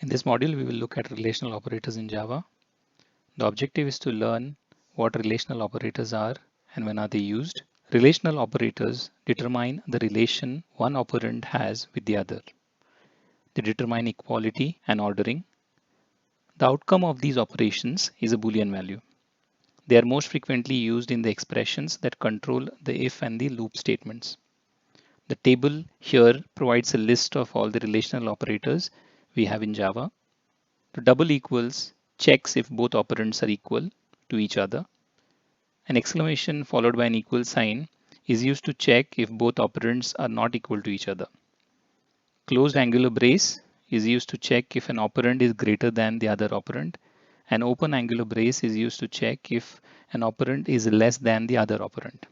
In this module, we will look at relational operators in Java. The objective is to learn what relational operators are and when are they used. Relational operators determine the relation one operand has with the other. They determine equality and ordering. The outcome of these operations is a Boolean value. They are most frequently used in the expressions that control the if and the loop statements. The table here provides a list of all the relational operators we have in Java. To double equals checks if both operands are equal to each other. An exclamation followed by an equal sign is used to check if both operands are not equal to each other. Closed angular brace is used to check if an operand is greater than the other operand. An open angular brace is used to check if an operand is less than the other operand.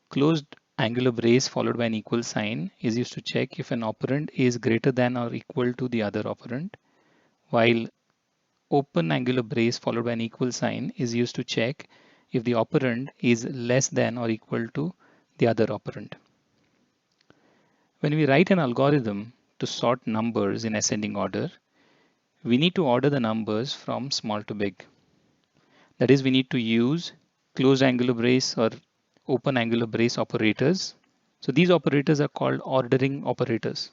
Closed angular brace followed by an equal sign is used to check if an operand is greater than or equal to the other operand, while open angular brace followed by an equal sign is used to check if the operand is less than or equal to the other operand. When we write an algorithm to sort numbers in ascending order, we need to order the numbers from small to big. That is, we need to use closed angular brace or open angular brace operators. So these operators are called ordering operators.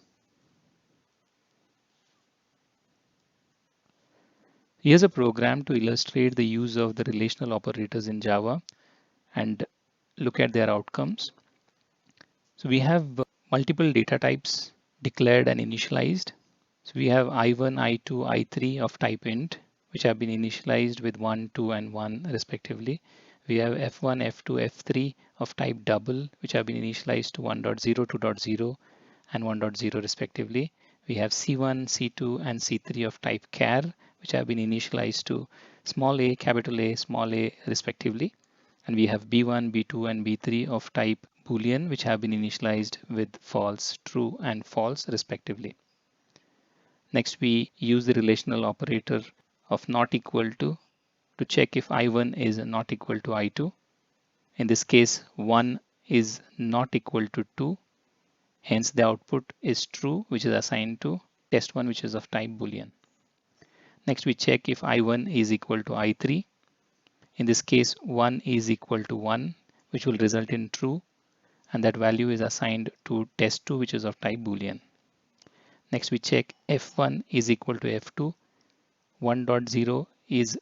Here's a program to illustrate the use of the relational operators in Java and look at their outcomes. So we have multiple data types declared and initialized. So we have I1, I2, I3 of type int, which have been initialized with 1, 2, and 1 respectively. We have F1, F2, F3 of type double, which have been initialized to 1.0, 2.0, and 1.0 respectively. We have C1, C2, and C3 of type char, which have been initialized to small a, capital A, small a respectively. And we have B1, B2, and B3 of type Boolean, which have been initialized with false, true, and false respectively. Next, we use the relational operator of not equal to check if I1 is not equal to I2. In this case, 1 is not equal to 2. Hence, the output is true, which is assigned to test1, which is of type Boolean. Next, we check if I1 is equal to I3. In this case, 1 is equal to 1, which will result in true, and that value is assigned to test2, which is of type Boolean. Next, we check F1 is equal to F2. 1.0 is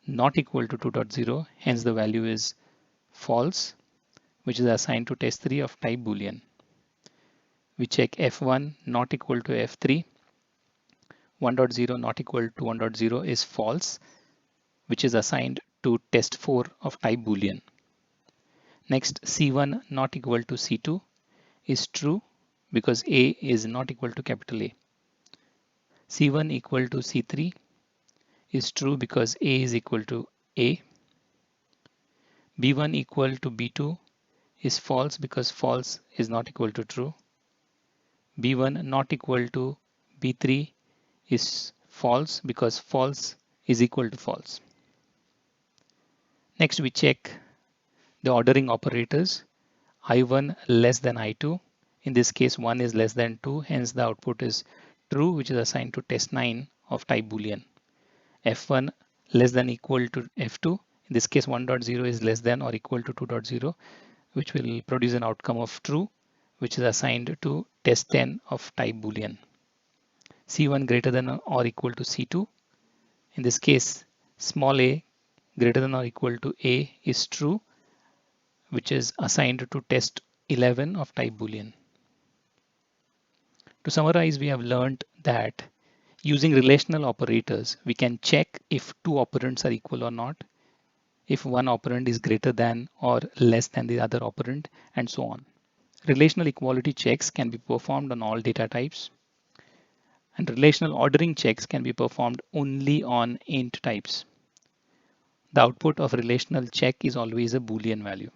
not equal to 2.0, hence the value is false, which is assigned to test3 of type Boolean. We check F1 not equal to F3. 1.0 not equal to 1.0 is false, which is assigned to test4 of type Boolean. Next, C1 not equal to C2 is true because A is not equal to capital A. C1 equal to C3 is true because A is equal to A. B1 equal to B2 is false because false is not equal to true. B1 not equal to B3 is false because false is equal to false. Next, we check the ordering operators. I1 less than I2. In this case, 1 is less than 2, hence the output is true, which is assigned to test9 of type Boolean. F1 less than equal to F2. In this case, 1.0 is less than or equal to 2.0, which will produce an outcome of true, which is assigned to test10 of type Boolean. C1 greater than or equal to C2. In this case, small a greater than or equal to A is true, which is assigned to test11 of type Boolean. To summarize, we have learned that using relational operators, we can check if two operands are equal or not, if one operand is greater than or less than the other operand, and so on. Relational equality checks can be performed on all data types, and relational ordering checks can be performed only on int types. The output of relational check is always a Boolean value.